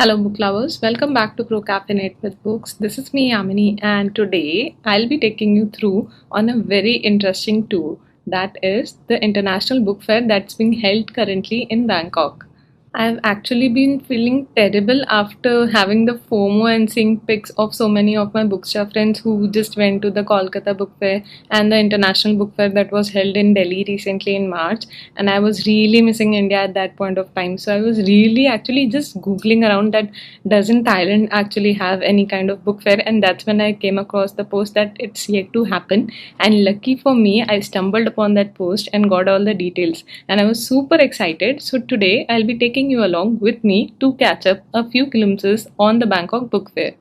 Hello, book lovers. Welcome back to Procrastinate with Books. This is me, Yamini, and today I'll be taking you through on a very interesting tour. That is the International Book Fair that's being held currently in Bangkok. I've actually been feeling terrible after having the FOMO and seeing pics of so many of my bookstore friends who just went to the Kolkata Book Fair and the International Book Fair that was held in Delhi recently in March. And I was really missing India at that point of time. So I was really actually just Googling around that doesn't Thailand actually have any kind of book fair? And that's when I came across the post that it's yet to happen. And lucky for me, I stumbled upon that post and got all the details. And I was super excited. So today I'll be taking you along with me to catch up a few glimpses on the Bangkok Book Fair.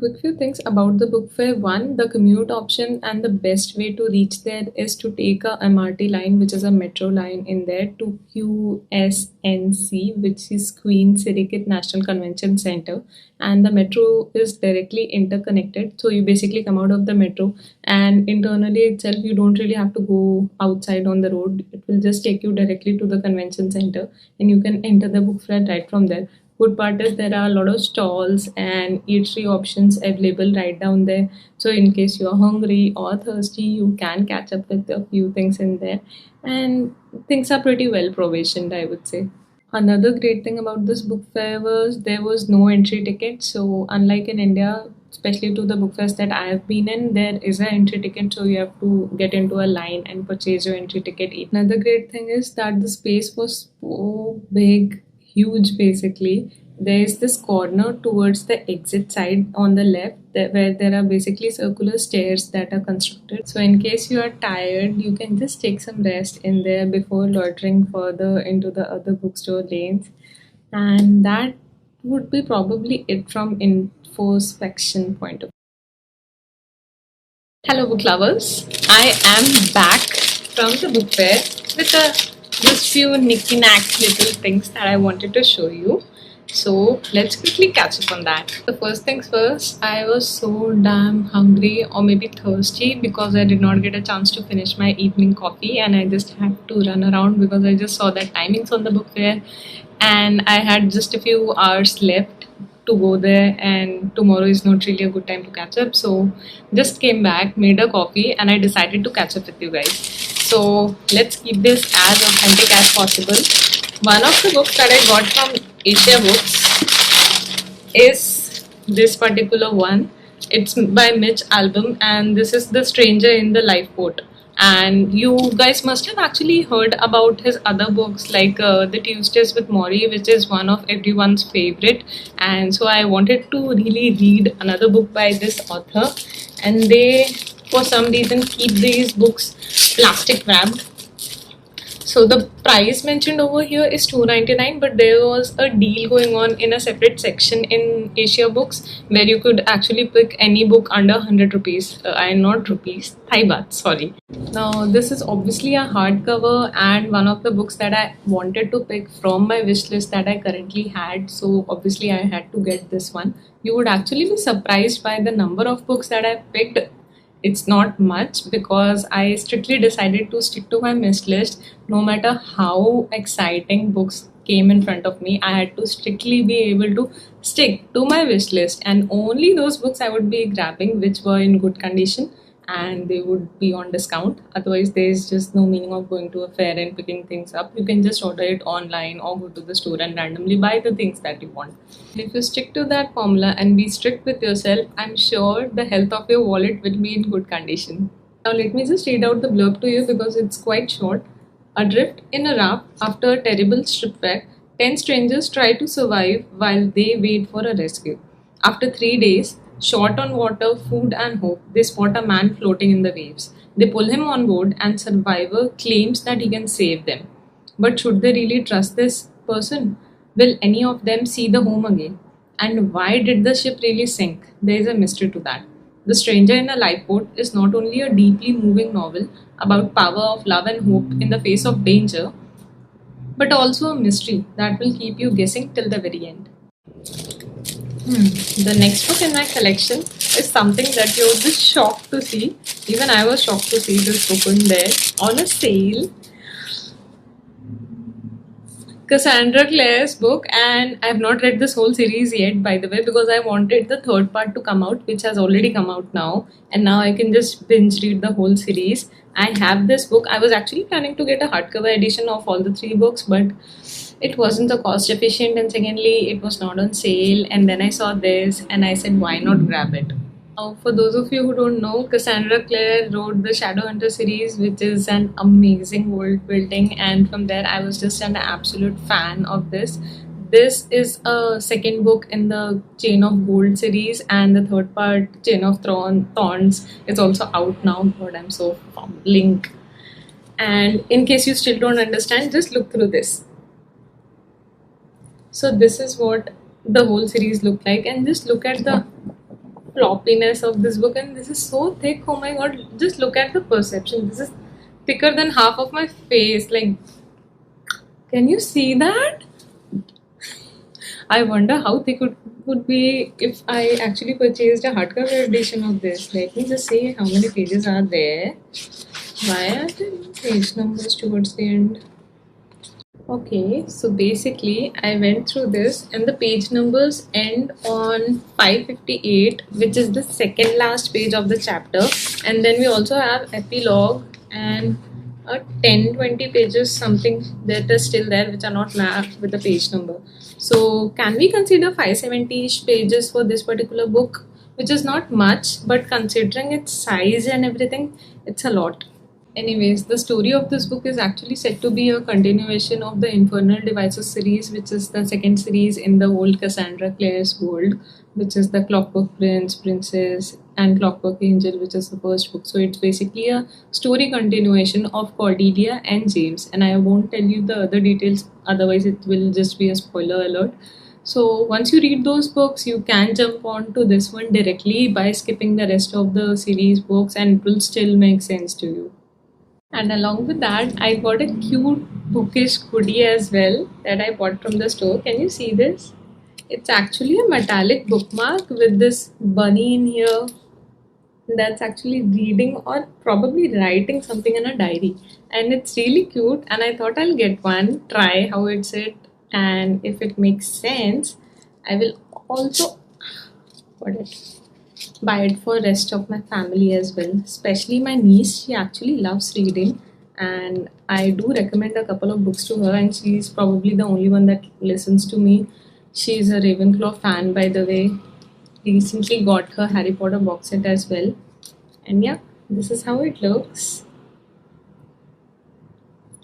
Quick few things about the book fair. One, the commute option and the best way to reach there is to take a MRT line, which is a metro line in there, to QSNC, which is Queen Sirikit National Convention Center. And the metro is directly interconnected. So you basically come out of the metro and internally itself, you don't really have to go outside on the road. It will just take you directly to the convention center and you can enter the book fair right from there. Good part is there are a lot of stalls and eatery options available right down there. So in case you're hungry or thirsty, you can catch up with a few things in there. And things are pretty well provisioned, I would say. Another great thing about this book fair was there was no entry ticket. So unlike in India, especially to the book fairs that I have been in, there is an entry ticket. So you have to get into a line and purchase your entry ticket. Another great thing is that the space was so big, huge basically. There is this corner towards the exit side on the left where there are basically circular stairs that are constructed. So in case you are tired, you can just take some rest in there before loitering further into the other bookstore lanes. And that would be probably it from introspection point of view. Hello, book lovers. I am back from the book fair with just few knick-knack little things that I wanted to show you. So let's quickly catch up on that. The first things first, I was so damn hungry or maybe thirsty because I did not get a chance to finish my evening coffee and I just had to run around because I just saw the timings on the book fair and I had just a few hours left to go there and tomorrow is not really a good time to catch up. So just came back, made a coffee and I decided to catch up with you guys. So let's keep this as authentic as possible. One of the books that I got from Asia Books is this particular one. It's by Mitch Albom and this is The Stranger in the Lifeboat. And you guys must have actually heard about his other books like The Tuesdays with Maury, which is one of everyone's favorite. And so I wanted to really read another book by this author. And they, for some reason, keep these books plastic wrapped. So the price mentioned over here is $2.99, but there was a deal going on in a separate section in Asia Books where you could actually pick any book under 100 rupees. Not rupees, Thai baht, sorry. Now this is obviously a hardcover and one of the books that I wanted to pick from my wish list that I currently had. So obviously I had to get this one. You would actually be surprised by the number of books that I picked. It's not much because I strictly decided to stick to my wish list. No matter how exciting books came in front of me, I had to strictly be able to stick to my wish list and only those books I would be grabbing which were in good condition and they would be on discount. Otherwise, there's just no meaning of going to a fair and picking things up. You can just order it online or go to the store and randomly buy the things that you want. If you stick to that formula and be strict with yourself, I'm sure the health of your wallet will be in good condition. Now let me just read out the blurb to you because it's quite short. Adrift in a raft after a terrible shipwreck, 10 strangers try to survive while they wait for a rescue. After 3 days, short on water, food and hope, they spot a man floating in the waves. They pull him on board and survivor claims that he can save them. But should they really trust this person? Will any of them see the home again? And why did the ship really sink? There is a mystery to that. The Stranger in a Lifeboat is not only a deeply moving novel about power of love and hope in the face of danger, but also a mystery that will keep you guessing till the very end. The next book in my collection is something that you'll be shocked to see. Even I was shocked to see this book in there on a sale. Cassandra Clare's book, and I have not read this whole series yet, by the way, because I wanted the third part to come out, which has already come out now, and now I can just binge read the whole series. I have this book. I was actually planning to get a hardcover edition of all the 3 books, but it wasn't the cost efficient, and secondly, it was not on sale. And then I saw this, and I said, why not grab it? For those of you who don't know, Cassandra Clare wrote the Shadowhunter series, which is an amazing world building, and from there I was just an absolute fan of this. This is a second book in the Chain of Gold series, and the third part, Chain of Thorns, is also out now. God, I'm so fumbling. And in case you still don't understand, just look through this. So this is what the whole series looked like, and just look at the floppiness of this book, and this is so thick. Oh my god, just look at the perception. This is thicker than half of my face. Like, can you see that? I wonder how thick it would be if I actually purchased a hardcover edition of this. Let me just see how many pages are there. Why are there no page numbers towards the end? Okay, so basically, I went through this, and the page numbers end on 558, which is the second last page of the chapter. And then we also have epilogue and 10-20 pages, something that is still there, which are not marked with the page number. So, can we consider 570-ish pages for this particular book, which is not much, but considering its size and everything, it's a lot. Anyways, the story of this book is actually said to be a continuation of the Infernal Devices series, which is the second series in the old Cassandra Clare's world, which is the Clockwork Prince, Princess, and Clockwork Angel, which is the first book. So it's basically a story continuation of Cordelia and James. And I won't tell you the other details, otherwise, it will just be a spoiler alert. So once you read those books, you can jump on to this one directly by skipping the rest of the series books, and it will still make sense to you. And along with that, I got a cute bookish hoodie as well that I bought from the store. Can you see this? It's actually a metallic bookmark with this bunny in here that's actually reading or probably writing something in a diary. And it's really cute. And I thought I'll get one, try how it's it, and if it makes sense, I will also put it buy it for rest of my family as well, especially my niece. She actually loves reading, and I do recommend a couple of books to her, and she's probably the only one that listens to me. She's a Ravenclaw fan, by the way. Recently got her Harry Potter box set as well, and yeah, this is how it looks.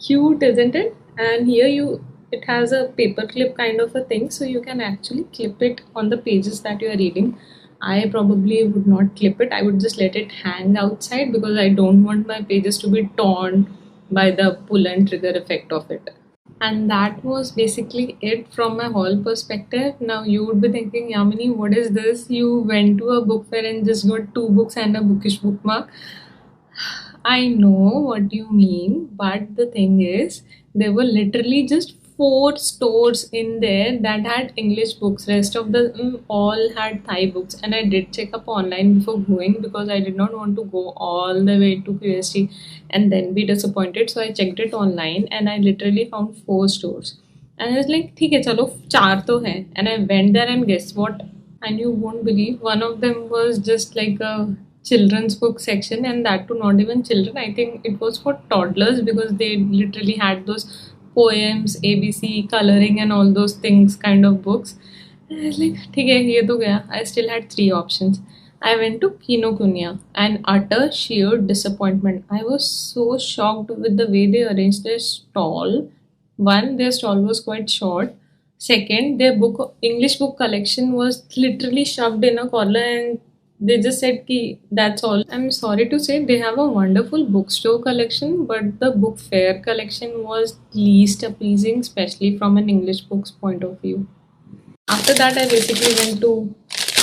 Cute, isn't it? And here you it has a paper clip kind of a thing, so you can actually clip it on the pages that you are reading. I probably would not clip it. I would just let it hang outside because I don't want my pages to be torn by the pull and trigger effect of it. And that was basically it from my haul perspective. Now you would be thinking, Yamini, what is this? You went to a book fair and just got two books and a bookish bookmark. I know what you mean, but the thing is, there were literally just four stores in there that had English books. Rest of the all had Thai books, and I did check up online before going because I did not want to go all the way to QST and then be disappointed. So I checked it online, and I literally found four stores. And I was like, ठीक है चलो चार तो है. And I went there and guess what? And you won't believe one of them was just like a children's book section, and that too not even children. I think it was for toddlers because they literally had those poems, ABC, coloring, and all those things kind of books. And I was like, ठीक है ये तो गया. I still had three options. I went to Kinokuniya, and utter sheer disappointment. I was so shocked with the way they arranged their stall. One, their stall was quite short. Second, their book English book collection was literally shoved in a corner, and they just said ki that's all. I'm sorry to say they have a wonderful bookstore collection, but the book fair collection was least appeasing, especially from an English book's point of view. After that, I basically went to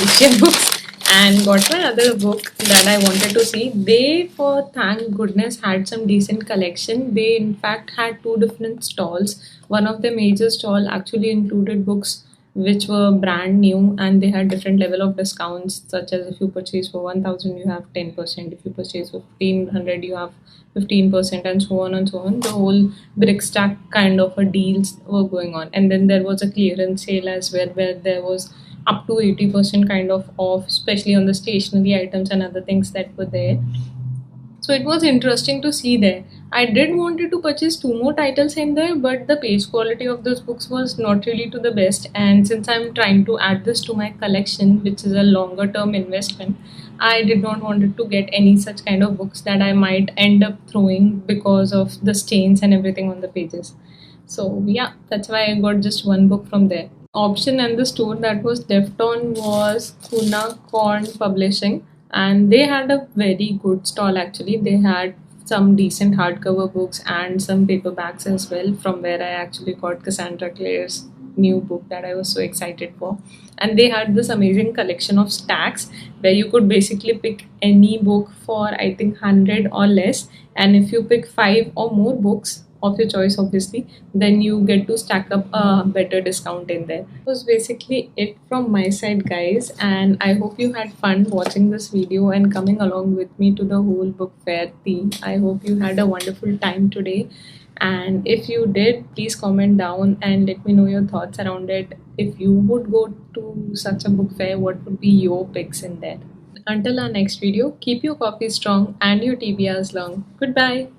Asian books and got my other book that I wanted to see. They, for thank goodness, had some decent collection. They, in fact, had two different stalls. One of the major stall actually included books which were brand new, and they had different level of discounts, such as if you purchase for 1000 you have 10%, if you purchase for 1500 you have 15%, and so on and so on. The whole brick stack kind of a deals were going on. And then there was a clearance sale as well, where there was up to 80% kind of off, especially on the stationery items and other things that were there. So it was interesting to see there. I did wanted to purchase two more titles in there, but the page quality of those books was not really to the best. And since I'm trying to add this to my collection, which is a longer term investment, I did not wanted to get any such kind of books that I might end up throwing because of the stains and everything on the pages. So yeah, that's why I got just one book from there. Option and the store that was left on was Kunakorn Publishing, and they had a very good stall actually. They had some decent hardcover books and some paperbacks as well, from where I actually got Cassandra Clare's new book that I was so excited for. And they had this amazing collection of stacks where you could basically pick any book for I think 100 or less, and if you pick five or more books of your choice obviously, then you get to stack up a better discount in there. That was basically it from my side, guys, and I hope you had fun watching this video and coming along with me to the whole book fair theme. I hope you had a wonderful time today, And if you did, please comment down and let me know your thoughts around it. If you would go to such a book fair, what would be your picks in there? Until our next video, keep your coffee strong and your TBRs long. Goodbye.